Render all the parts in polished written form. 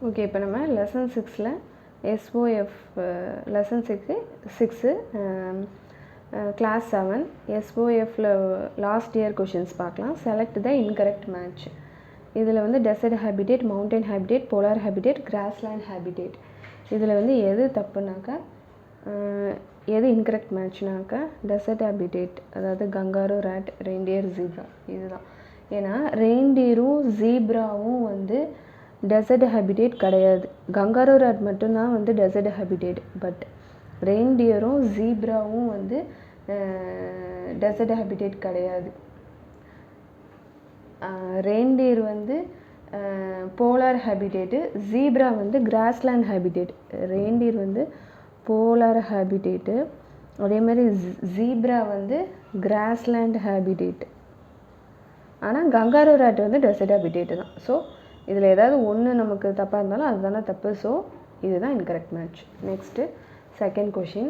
Okay, இப்போ நம்ம lesson 6ல் எஸ்ஓஎஃப் லெசன் 6 கிளாஸ் 7 எஸ்ஓஎஃப்ல லாஸ்ட் இயர் கொஷின்ஸ் பார்க்கலாம். Select the incorrect match. இதில் வந்து desert habitat, mountain habitat, polar habitat, grassland habitat. இதில் வந்து எது தப்புனாக்கா, எது இன்கரெக்ட் மேட்ச்னாக்கா டெசர்ட் ஹேபிடேட், அதாவது கங்காரோ, ரேட், ரெயின்டியர், ஜீப்ரா இதுதான். ஏன்னா ரெயின்டியரும் ஜீப்ராவும் வந்து டெசர்ட் ஹேபிடேட் கிடையாது. கங்காரோ ரேட் மட்டும்தான் வந்து டெசர்ட் ஹேபிடேட். பட் ரெயின்டியரும் ஜீப்ராவும் வந்து டெசர்ட் ஹேபிடேட் கிடையாது. ரெயின்டியர் வந்து போலார் ஹேபிடேட்டு, ஜீப்ரா வந்து கிராஸ்லேண்ட் ஹேபிடேட். ரெயின்டியர் வந்து போலார் ஹேபிடேட்டு, அதேமாதிரி ஜீப்ரா வந்து கிராஸ்லேண்ட் ஹேபிடேட். ஆனால் கங்காரோ ரேட் வந்து டெசர்ட் ஹேபிடேட்டு தான். ஸோ இதில் ஏதாவது ஒன்று நமக்கு தப்பாக இருந்தாலும் அதுதானே தப்பு. ஸோ இதுதான் incorrect match. Next second question,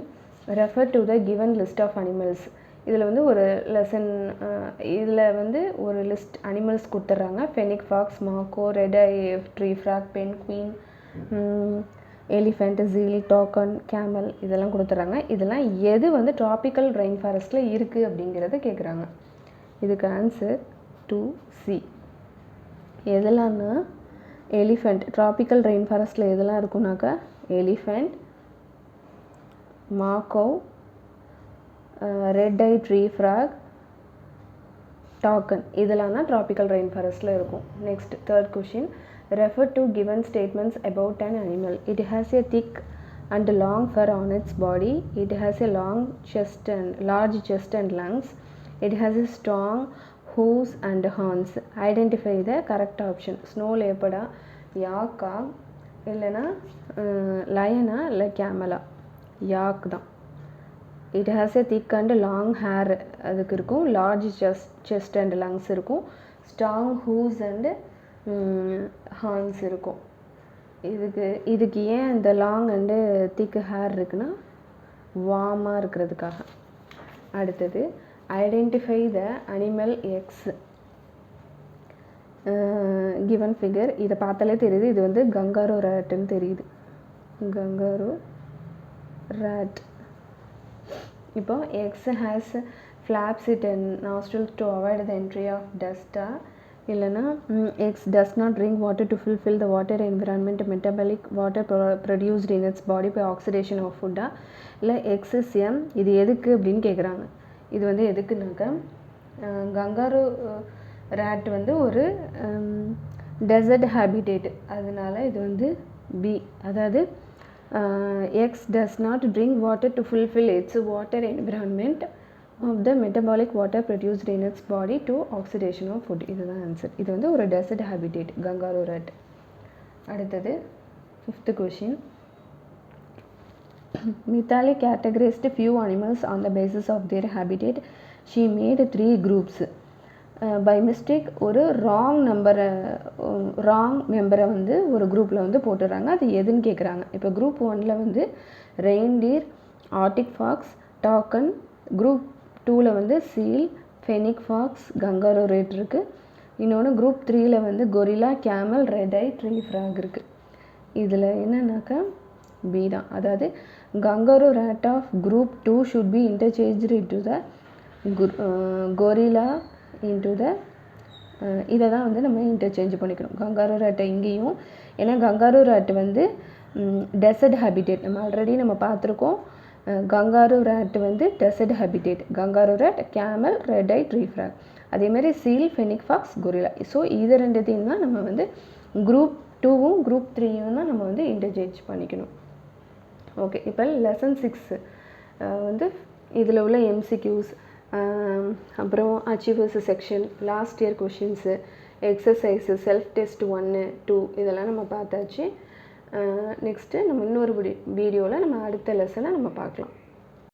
refer to the given list of animals. இதில் வந்து ஒரு லெசன், இதில் வந்து ஒரு லிஸ்ட் அனிமல்ஸ் கொடுத்துட்றாங்க. Fennec, fox, macaw, red eye tree frog, penguin, elephant, seal, toucan, camel இதெல்லாம் கொடுத்துட்றாங்க. இதெல்லாம் எது வந்து ட்ராபிக்கல் ரெயின் ஃபாரஸ்ட்டில் இருக்குது அப்படிங்கிறத கேட்குறாங்க. இதுக்கு ஆன்சர் 2C. எதெல்லாம்னா எலிஃபெண்ட், ட்ராபிக்கல் ரெயின் ஃபாரஸ்ட்டில் எதெல்லாம் இருக்குனாக்கா elephant, macaw, red eye tree frog, toucan இதெல்லாம் தான் ட்ராபிக்கல் ரெயின் ஃபாரஸ்ட்டில் இருக்கும். Next third question, refer to given statements about an animal. It has a thick and long fur on its body. It has a large chest and lungs. It has a strong hooves and horns. Identify the correct option. Snow leopard, யாக்கா இல்லைனா லயனா இல்லை கேமலா? யாக் தான். It has a thick and long hair அதுக்கு இருக்கும். Large chest and lungs இருக்கும். Strong whose and horns இருக்கும். இதுக்கு ஏன் இந்த லாங் அண்டு திக் ஹேர் இருக்குன்னா வார்மாக இருக்கிறதுக்காக. அடுத்தது identify the animal X. Given figure, இதை பார்த்தாலே தெரியுது இது வந்து கங்காரோ ரேட்டுன்னு தெரியுது. Kangaroo rat. இப்போ X has flaps it and nostrils to avoid the entry of டஸ்ட்டா, இல்லைனா X does not drink water to fulfil the water environment metabolic water produced in its body by oxidation of ஃபுட்டா, இல்லை X M. இது எதுக்கு அப்படின்னு கேட்குறாங்க. இது வந்து எதுக்குனாக்கா கங்காரோ ரேட் வந்து ஒரு டெசர்ட் ஹேபிடேட், அதனால இது வந்து பி. அதாவது X does not drink water to fulfil its water environment of the metabolic water produced in its body to oxidation of food. இதுதான் ஆன்சர். இது வந்து ஒரு டெசர்ட் ஹேபிடேட் கங்காரோ ரேட். அடுத்தது fifth question, Mithali categorized few animals on the basis of their habitat. She made 3 groups. By mistake ஒரு wrong மெம்பரை வந்து ஒரு குரூப்பில் வந்து போட்டுடுறாங்க. அது எதுன்னு கேட்குறாங்க. இப்போ குரூப் 1ல் வந்து reindeer, arctic fox, toucan. Group 2ல் வந்து seal, fennec fox, kangaroo rat இருக்குது. இன்னொன்று குரூப் 3ல் வந்து gorilla, camel, red eye tree frog இருக்குது. இதில் என்னன்னாக்கா பி தான். அதாவது kangaroo rat of group 2 should be interchanged into the gorilla into the இதை தான் வந்து நம்ம இன்டர்சேஞ்ச் பண்ணிக்கணும். கங்காரோ ரேட்டை இங்கேயும், ஏன்னா கங்காரோ ரேட் வந்து டெசர்ட் ஹேபிடேட் நம்ம ஆல்ரெடி பார்த்துருக்கோம். கங்காரோ ரேட் வந்து desert habitat. Kangaroo rat, camel, red eye tree frog. அதேமாதிரி seal, fennec fox, gorilla. So இது ரெண்டுத்தையும் தான் நம்ம வந்து குரூப் 2வும் குரூப் 3யும் தான் நம்ம வந்து இன்டர்சேஞ்ச் பண்ணிக்கணும். ஓகே, இப்போ லெசன் 6 வந்து இதில் உள்ள எம்சிக்யூஸ், அப்புறம் achievers section, last year questions, exercise, self test 1, 2 இதெல்லாம் நம்ம பார்த்தாச்சு. நெக்ஸ்ட்டு நம்ம இன்னொரு வீடியோவில் நம்ம அடுத்த லெசனை நம்ம பார்க்கலாம்.